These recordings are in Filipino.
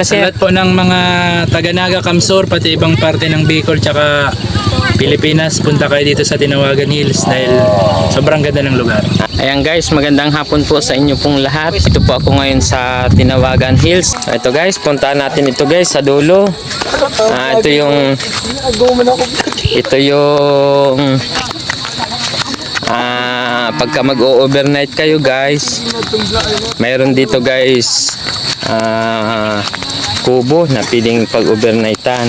Kasi Sa lahat po ng mga taga-Naga, Kamsur, pati ibang parte ng Bicol tsaka Pilipinas, punta kayo dito sa Tinawagan Hills dahil sobrang ganda ng lugar. ayan guys, magandang hapon po sa inyo pong lahat. Ito po ako ngayon sa Tinawagan Hills. Ito guys, puntahan natin ito guys sa dulo. Ito yung pagka mag-overnight kayo guys, mayroon dito guys kubo na piling pag-overnightan.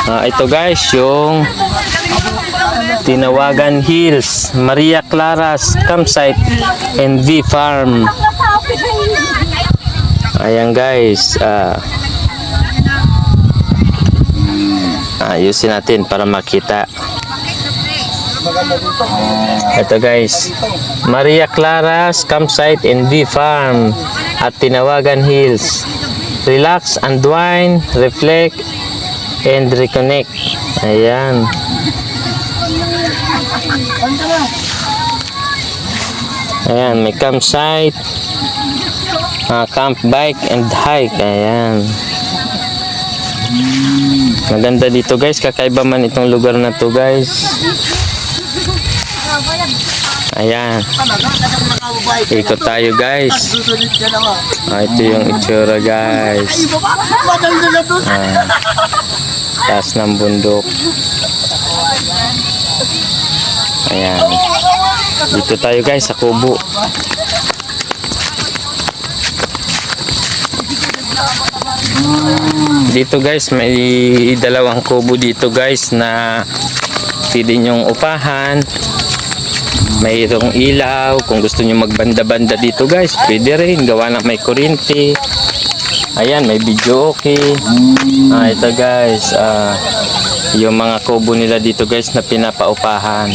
Ito guys yung Tinawagan Hills, Maria Claras Campsite and V Farm. Ayan guys, ayusin natin para makita. Ito guys, Maria Claras Campsite and V Farm at Tinawagan Hills. Relax, unwind, reflect, and reconnect. Ayan. Ayan, may campsite, camp, bike, and hike. Ayan. Maganda dito guys, kakaiba man itong lugar na to guys. Ayan, ikot tayo guys. Ito yung itsura guys. Taas ng bundok. Ayan, dito tayo guys sa kubo. Dito guys, may dalawang kubo dito guys na pwede nyong upahan. Mayroong ilaw. Kung gusto nyo magbanda-banda dito guys, pwede rin. Gawa na may kuryente. Ayan, may video okay. Ito guys, yung mga kubo nila dito guys na pinapaupahan.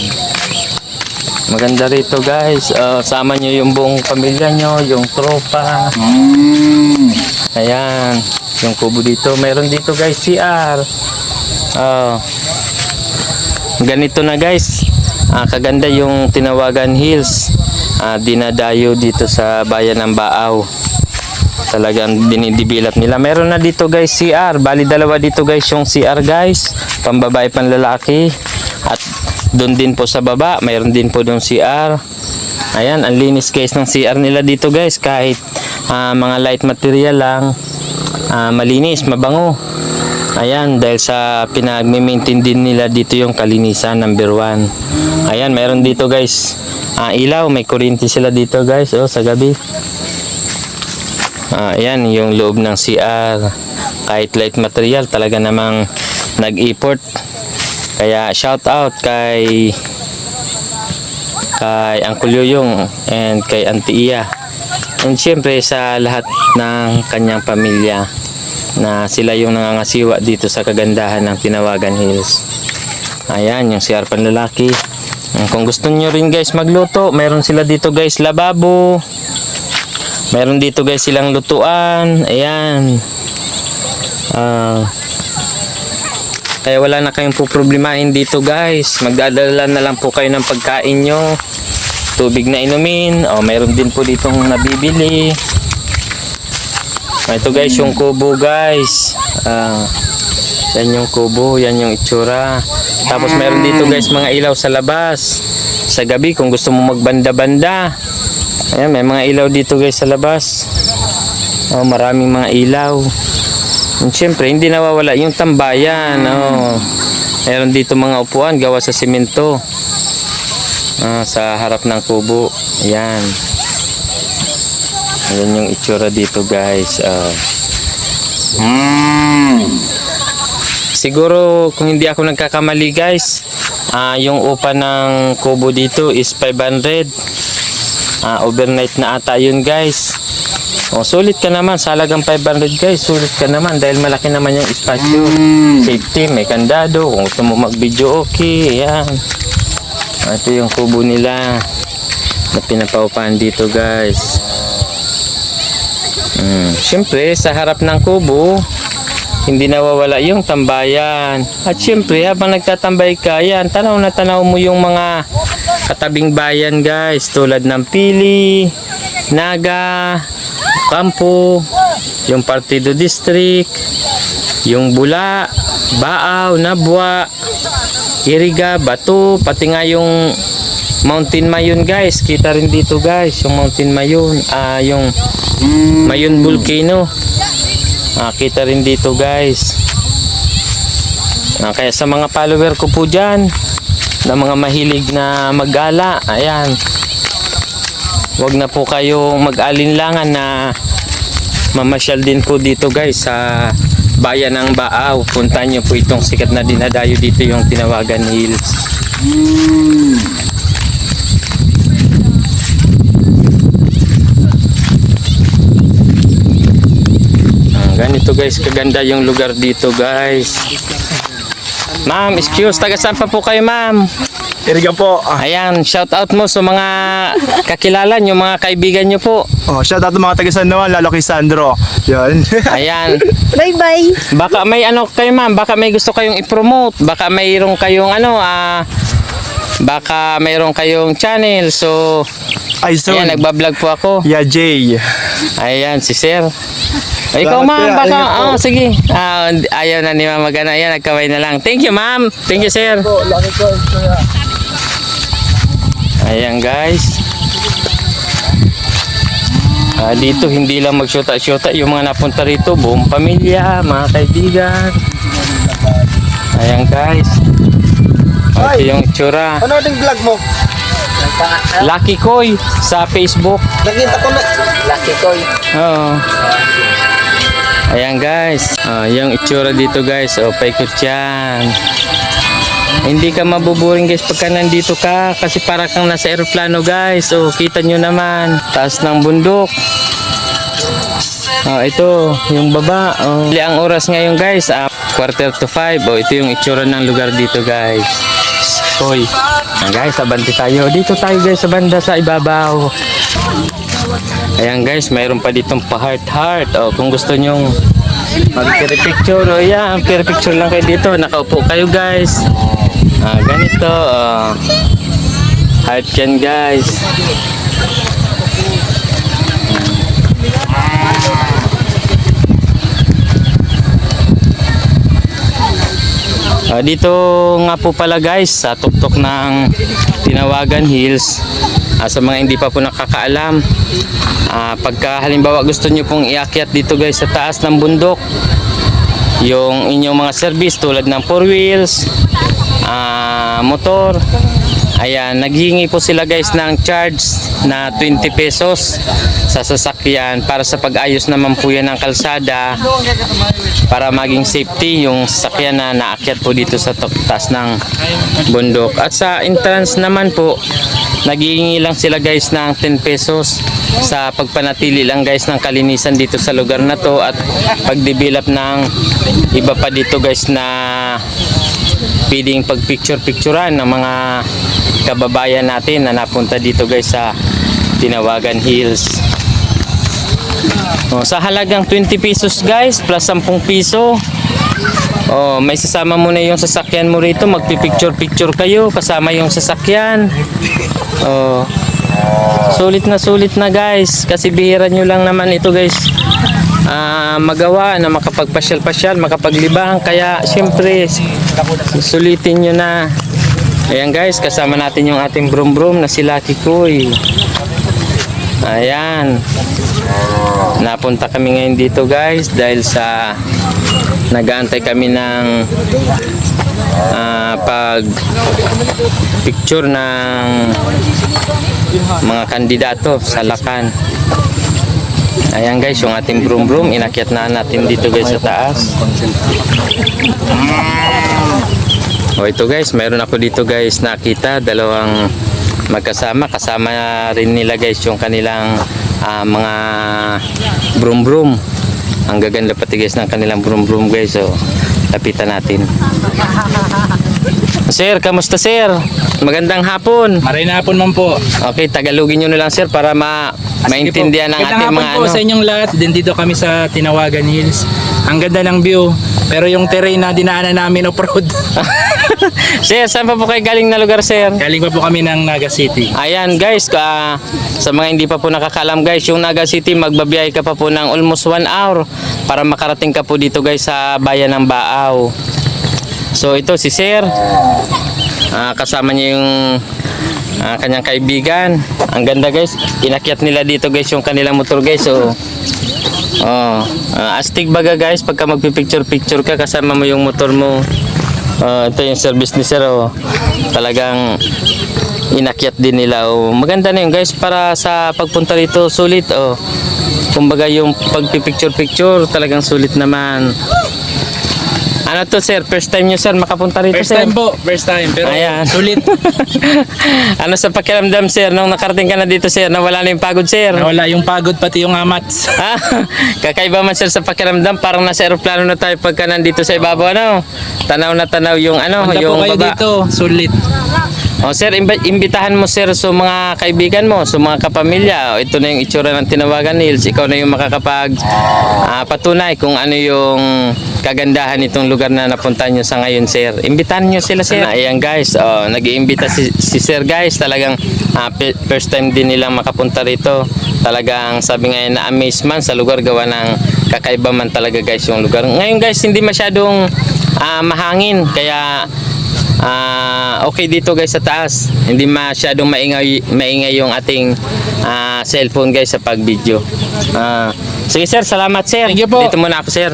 Maganda rito guys. Sama nyo yung buong pamilya nyo, yung tropa. Ayan, yung kubo dito. Mayroon dito guys CR. Ganito na guys. Kaganda yung Tinawagan Hills. Dinadayo dito sa bayan ng Baaw. Talagang dinidevelop nila. Meron na dito guys CR. Bali dalawa dito guys yung CR guys. Pambabae, panlalaki. At doon din po sa baba, mayroon din po doon CR. Ayan, ang linis guys ng CR nila dito guys. Kahit mga light material lang, malinis, mabango. Ayan, dahil sa pinag-maintain din nila dito yung kalinisan, number 1. Ayan, mayroon dito guys ilaw, may kuryente sila dito guys, sa gabi. Ayan, yung loob ng CR. Kahit light material, talaga namang nag-import. Kaya shout out kay Uncle Yoyong and kay Auntie Iya. And syempre sa lahat ng kanyang pamilya na sila yung nangangasiwa dito sa kagandahan ng Tinawagan Hills. Ayan, yung CR panlalaki. Kung gusto nyo rin guys magluto, mayroon sila dito guys lababo. Mayroon dito guys silang lutuan. Ayan. Kaya wala na kayong poproblemahin dito guys. Magdadala na lang po kayo ng pagkain nyo, tubig na inumin. Mayroon din po ditong nabibili. Ito guys yung kubo guys. Yan yung kubo, yan yung itsura. Tapos mayroon dito guys mga ilaw sa labas. Sa gabi kung gusto mo magbanda-banda. Ayan, may mga ilaw dito guys sa labas. Maraming mga ilaw. And syempre hindi nawawala yung tambayan. Mayroon dito mga upuan gawa sa simento. Sa harap ng kubo. Ayan. Ayan yung itsura dito guys. Siguro kung hindi ako nagkakamali guys, yung upa ng kubo dito is 500. Overnight na ata yun guys. Sulit ka naman sa halagang 500 guys. Sulit ka naman dahil malaki naman yung espasyo. Safety, may kandado. Kung gusto mo mag video okay. Ayan. Ito yung kubo nila na pinapaupahan dito guys. Siyempre sa harap ng kubo hindi nawawala yung tambayan. At siyempre habang nagtatambay ka, yan, tanaw na tanaw mo yung mga katabing bayan guys, tulad ng Pili, Naga, Campo, yung Partido District, yung Bula, Baaw, Nabwa, Iriga, Bato, pati nga yung Mountain Mayon guys. Kita rin dito guys yung Mountain Mayon, yung Mayon Volcano. Kita rin dito guys. Kaya sa mga follower ko po dyan, na mga mahilig na maggala, ayan, wag na po kayong mag-alinlangan na mamasyal din po dito guys sa bayan ng Baaw. Puntahan nyo po itong sikat na dinadayo dito, yung Tinawagan Hills. Ganito guys, kaganda yung lugar dito guys. Ma'am, excuse, taga saan pa po kayo ma'am? Iriga po. Ayan, shout out mo sa mga kakilala nyo, mga kaibigan nyo po. Shout out to mga taga San Juan, lalo kay Sandro. Yan. Ayan. Bye-bye. Baka may ano kayo ma'am, baka may gusto kayong i-promote, baka mayroong kayong baka mayroong kayong channel. So, Ay, so. ayan, nagbablog po ako. Yeah, Jay. Ayan, si Sir. Ay, ikaw Salamat ma'am, kuya, baka, ingat po. sige. Ayaw na ni ma'am magana. Ayan, nagkaway na lang. Thank you ma'am. Thank you sir. Ayan guys. Dito hindi lang magsyota-syota yung mga napunta rito. Buong pamilya, mga kaibigan. Ayan guys. Ito yung itsura. Ano yung vlog mo? Lucky Koy sa Facebook. Nakita ko na. Lucky Koy. Oo. Ayan guys, yung itsura dito guys, paikot yan. Hindi ka mabuboring guys pagka nandito ka, kasi para kang nasa aeroplano guys. Kita nyo naman, taas ng bundok. Ito, yung baba. Ang oras ngayon guys, 4:45. Ito yung itsura ng lugar dito guys. Hoy, guys, abanti tayo. Dito tayo guys sa banda sa ibabaw. Ayan guys, mayroon pa ditong pa-heart-heart. Kung gusto nyong mag-picture, yan, picture lang kayo dito. Nakaupo kayo guys. Ganito, heart yan guys. Dito nga po pala guys, sa tuktok ng Tinawagan Hills. Sa mga hindi pa po nakakaalam, pagka halimbawa gusto nyo pong iakyat dito guys sa taas ng bundok, yung inyong mga service tulad ng 4 wheels, motor, ayan, naghihingi po sila guys ng charge na 20 pesos sa sasakyan para sa pag-ayos naman po yan ng kalsada, para maging safety yung sasakyan na naakyat po dito sa taas ng bundok. At sa entrance naman po, naghihingi lang sila guys ng 10 pesos sa pagpanatili lang guys ng kalinisan dito sa lugar na to, at pagdevelop ng iba pa dito guys na pwedeng picturean ng mga kababayan natin na napunta dito guys sa Tinawagan Hills. Sa halagang 20 pesos guys plus 10 piso, may sasama mo na yung sasakyan mo rito, magpipicture kayo kasama yung sasakyan. Sulit na guys, kasi bihira nyo lang naman ito guys magawa na makapagpasyal-pasyal, makapaglibang, kaya syempre sulitin nyo na. Ayan guys, kasama natin yung ating brum-brum na si Lucky Koy. Ayan, napunta kami ngayon dito guys dahil sa nag-aantay kami ng pag picture ng mga kandidato sa Lakan. Ayan guys, yung ating brum-brum, inakyat na natin dito guys sa taas. Ito guys, mayroon ako dito guys nakita, dalawang magkasama, kasama rin nila guys yung kanilang mga brum-brum. Ang gaganda pati guys ng kanilang brum-brum guys. So, lapitan natin. Sir, kamusta sir? Magandang hapon. Maray na hapon man po. Okay, Tagalogin nyo na lang sir para maintindihan ng Magandang ating hapon mga po sa inyong lahat. Din dito kami sa Tinawagan Hills. Ang ganda ng view. Pero yung terrain na dinaanan namin off-road. Sir, saan pa po kayo galing na lugar, sir? Galing pa po kami ng Naga City. Ayan guys, sa mga hindi pa po nakakalam guys, yung Naga City, magbabiyahe ka pa po ng almost 1 hour para makarating ka po dito guys sa bayan ng Baaw. So ito si Sir, kasama niya yung kanyang kaibigan. Ang ganda guys, inakyat nila dito guys yung kanilang motor guys. So, astig baga guys, pagka magpipicture-picture ka kasama mo yung motor mo. Ito yung service ni Sir, talagang inakyat din nila. Maganda na yun guys, para sa pagpunta rito sulit. Kumbaga yung pagpipicture-picture talagang sulit naman. Ano to sir, first time nyo sir makapunta rito? First sir? time po, first time. Pero Ayan. sulit. Ano sa pakiramdam sir nung nakarating ka na dito sir, nawala na yung pagod sir? Nawala yung pagod pati yung amats. Kakaiba man sir sa pakiramdam, parang nasa aeroplano na tayo pagka nandito sa ibabaw, ano? Tanaw na tanaw yung ano, Punta yung po kayo baba. dito, sulit. Sir, imbitahan mo sir sa mga kaibigan mo, sa mga kapamilya. Ito na yung itsura ng Tinawagan Hills. Ikaw na yung makakapag patunay kung ano yung kagandahan itong lugar na napuntahan nyo sa ngayon sir. Imbitahan nyo sila sir. Ayan guys, nag-iimbita si sir guys. Talagang first time din nilang makapunta rito. Talagang sabi nga na-amaze man sa lugar, gawa ng kakaiba man talaga guys yung lugar. Ngayon guys, hindi masyadong mahangin, kaya okay dito guys sa taas. Hindi masyadong maingay yung ating cellphone guys sa pag-video. Sige sir, salamat sir. Thank you po. Dito muna ako sir.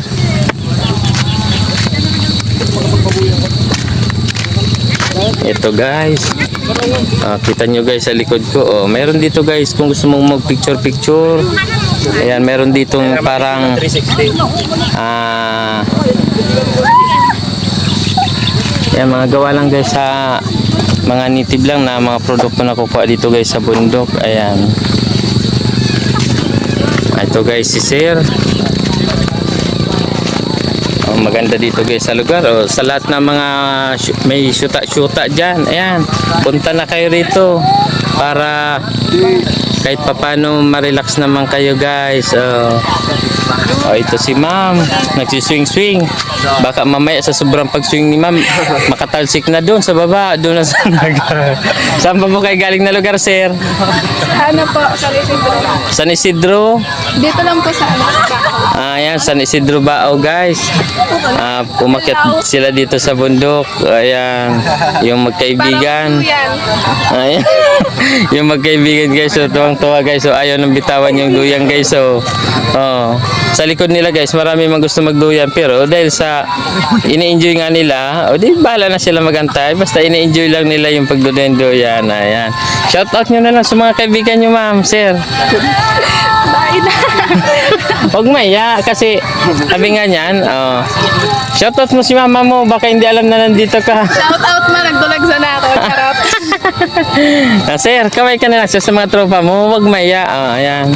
Ito guys. Kita nyo guys sa likod ko. Meron dito guys kung gusto mong mag-picture-picture. Ayan, meron ditong parang 360. Yan, mga gawa lang guys sa mga native lang na mga produkto na kukuha dito guys sa bundok. Ayan. Ito guys si Sir. Maganda dito guys sa lugar. Sa lahat ng mga may syuta-syuta dyan. Ayan. Punta na kayo rito para kahit papano ma-relax naman kayo guys. Ito si ma'am, nagsiswing-swing. Baka mamaya sa sobrang pag-swing ni ma'am, makatalsik na doon sa baba, doon na sa naga. Saan pa po kayo galing na lugar, sir? Ano po, San Isidro. San Isidro? Dito lang po sa ano. Ayan, San Isidro Baaw guys. Umakyat sila dito sa bundok. Ayan, yung magkaibigan. Yan. Ayan. Yung magkaibigan guys, so tuwang-tuwa guys, so ayaw nang bitawan yung duyang guys, so sa likod nila guys, marami man gusto magduyan, pero dahil sa ini-enjoy nga nila, di bahala na sila magantay, basta ini-enjoy lang nila yung pagduduyan. Ayan, shout out nyo na lang sa mga kaibigan nyo ma'am, sir. Bye na. Huwag maya, kasi sabi nga niyan, shout out mo si mama mo, baka hindi alam na nandito ka. Shout out man, nagdulagsa na ako. Charot. Sir, kamay ka na lang sa mga tropa mo, huwag maya. Ayan.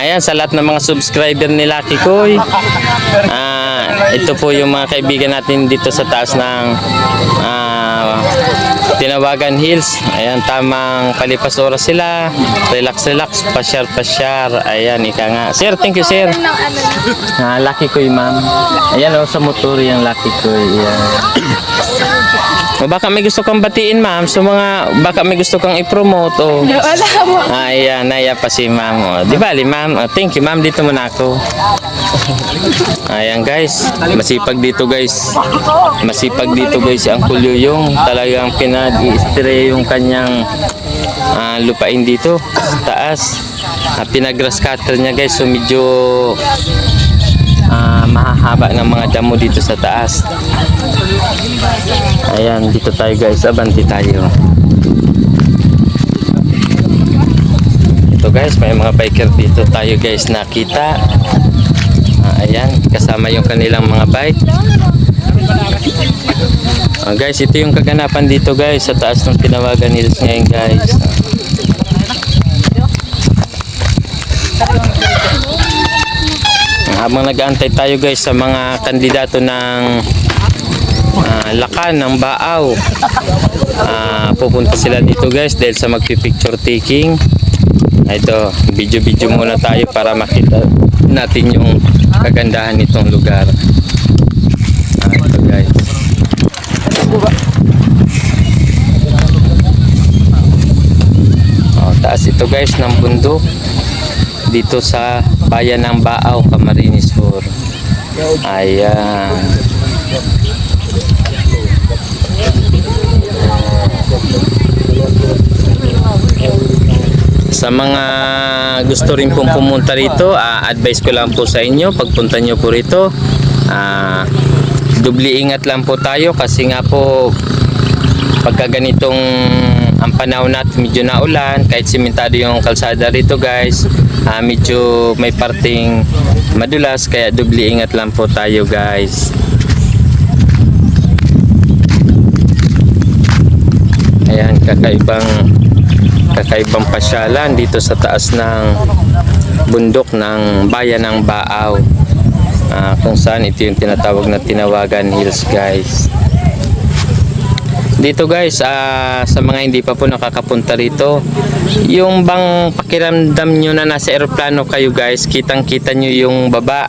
Ayan, sa lahat ng mga subscriber ni Lucky Koy. Ito po yung mga kaibigan natin dito sa taas ng Tinawagan Hills. Ayan, tamang palipas oras sila. Relax, pasyar. Ayan, ika nga. Sir, thank you sir. Ng ano. Lucky Koy ma'am. Ayan sa motor yung Lucky Koy. Ayan. Baka may gusto kang batiin ma'am, so baka may gusto kang i-promote Wala mo. Ayan, naya pa si ma'am. Di bali ma'am, thank you ma'am, dito muna ako. Ayan guys, masipag dito guys ang Kulyuyong. Talagang pinag-i-stray yung kanyang lupain dito sa taas. Pinag-grass cutter niya guys, so medyo mahahaba ng mga damo dito sa taas. Ayan, dito tayo guys, abanti tayo. Ito guys, may mga biker dito tayo guys nakita. Ayan, kasama yung kanilang mga bike. Guys, ito yung kaganapan dito guys sa taas ng Tinawagan Hills ngayon guys. Habang nag-aantay tayo guys sa mga kandidato ng Lakan ng Baaw, pupunta sila dito guys dahil sa magpipicture taking. Ito, video muna tayo para makita natin yung kagandahan nitong lugar. Ito guys. Oh, taas ito guys ng bundok dito sa bayan ng Baaw, Camarines Sur. Ayan. Sa mga gusto rin pong pumunta rito, advice ko lang po sa inyo, pagpunta nyo po rito, dubli ingat lang po tayo kasi nga po pagka ganitong ang panahon natin medyo naulan, kahit simentado yung kalsada rito guys, medyo may parting madulas, kaya dubli ingat lang po tayo guys. Ayan, kakaibang pasyalan dito sa taas ng bundok ng bayan ng Baaw, kung saan ito yung tinatawag na Tinawagan Hills guys. Dito guys, sa mga hindi pa po nakakapunta rito, yung bang pakiramdam nyo na nasa eroplano kayo guys, kitang kita nyo yung baba,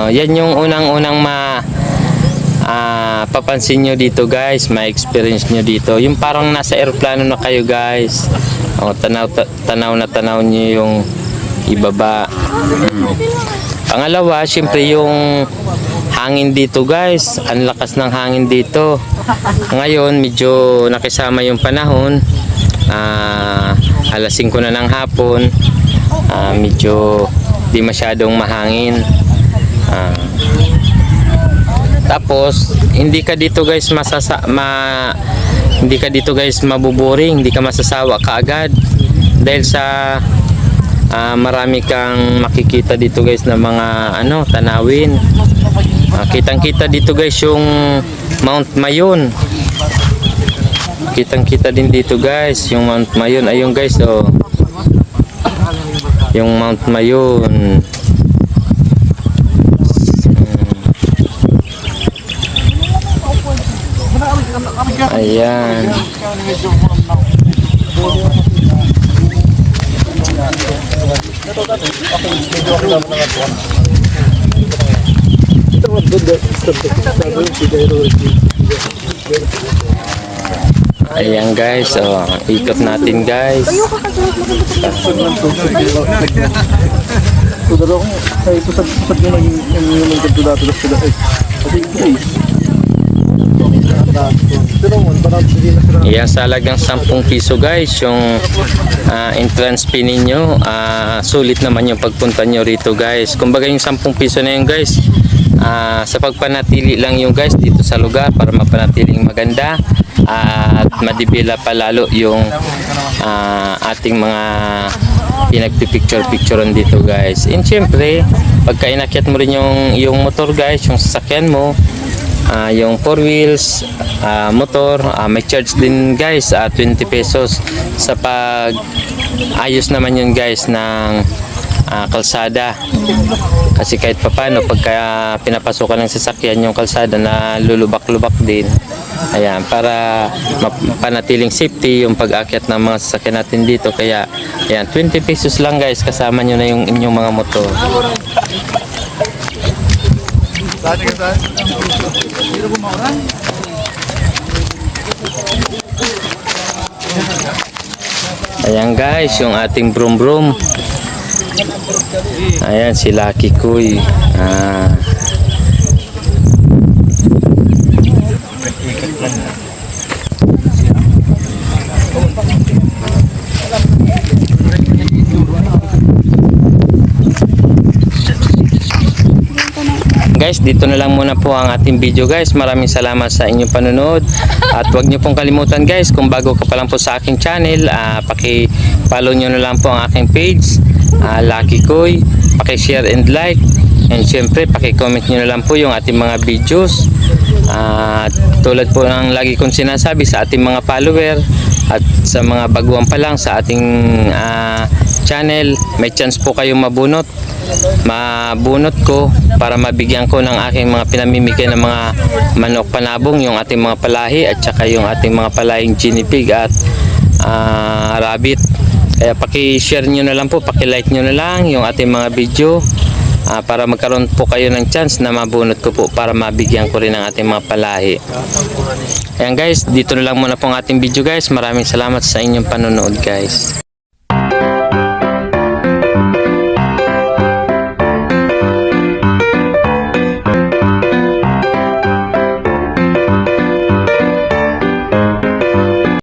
yan yung unang papansin nyo dito guys, ma-experience nyo dito yung parang nasa eroplano na kayo guys. Tanaw nyo yung ibaba. Pangalawa, syempre yung hangin dito guys, ang lakas ng hangin dito. Ngayon medyo nakisama yung panahon, alas 5 na ng hapon, medyo di masyadong mahangin. Tapos hindi ka dito guys hindi ka dito guys mabuboring, hindi ka masasawa kaagad dahil sa marami kang makikita dito guys na mga tanawin. Kitang-kita dito guys yung Mount Mayon. Kitang-kita din dito guys yung Mount Mayon. Ayun guys, oh. Yung Mount Mayon. Ayan. Ayan guys, ikot natin guys. Ayan, sa halagang 10 piso guys yung entrance fee ninyo. Sulit naman yung pagpunta nyo rito guys. Kumbaga yung 10 piso na yun guys, sa pagpanatili lang yung guys dito sa lugar para mapanatiling maganda at madibila pa lalo yung ating mga pinagpipicture-picturean dito guys. And syempre pagka inakyat mo rin yung motor guys, yung sasakyan mo, yung 4 wheels motor, may charge din guys, 20 pesos sa pag ayos naman yun guys ng kalsada. Kasi kahit papano pagka pinapasukan ng sasakyan yung kalsada na lulubak-lubak din, ayan, para mapanatiling safety yung pag-akyat ng mga sasakyan natin dito. Kaya ayan, 20 pesos lang guys, kasama nyo na yung inyong mga motor. Ayan guys, yung ating brum brum. Ayan si Lucky Kuy. Guys, dito na lang muna po ang ating video guys. Maraming salamat sa inyong panonood. At huwag nyo pong kalimutan guys, kung bago ka pa lang po sa aking channel, paki-follow nyo na lang po ang aking page, Lucky Kuy. Paki-share and like. And syempre, paki-comment nyo na lang po yung ating mga videos. Tulad po ng lagi kong sinasabi sa ating mga follower at sa mga baguhan pa lang sa ating channel, may chance po kayong mabunot ko para mabigyan ko ng aking mga pinamimigay ng mga manok panabong, yung ating mga palahi at saka yung ating mga palahing guinea pig at rabbit. Kaya paki-share nyo na lang po, paki-like nyo na lang yung ating mga video para magkaroon po kayo ng chance na mabunot ko po para mabigyan ko rin ang ating mga palahi. Ayan guys, dito na lang muna po ang ating video guys. Maraming salamat sa inyong panonood guys.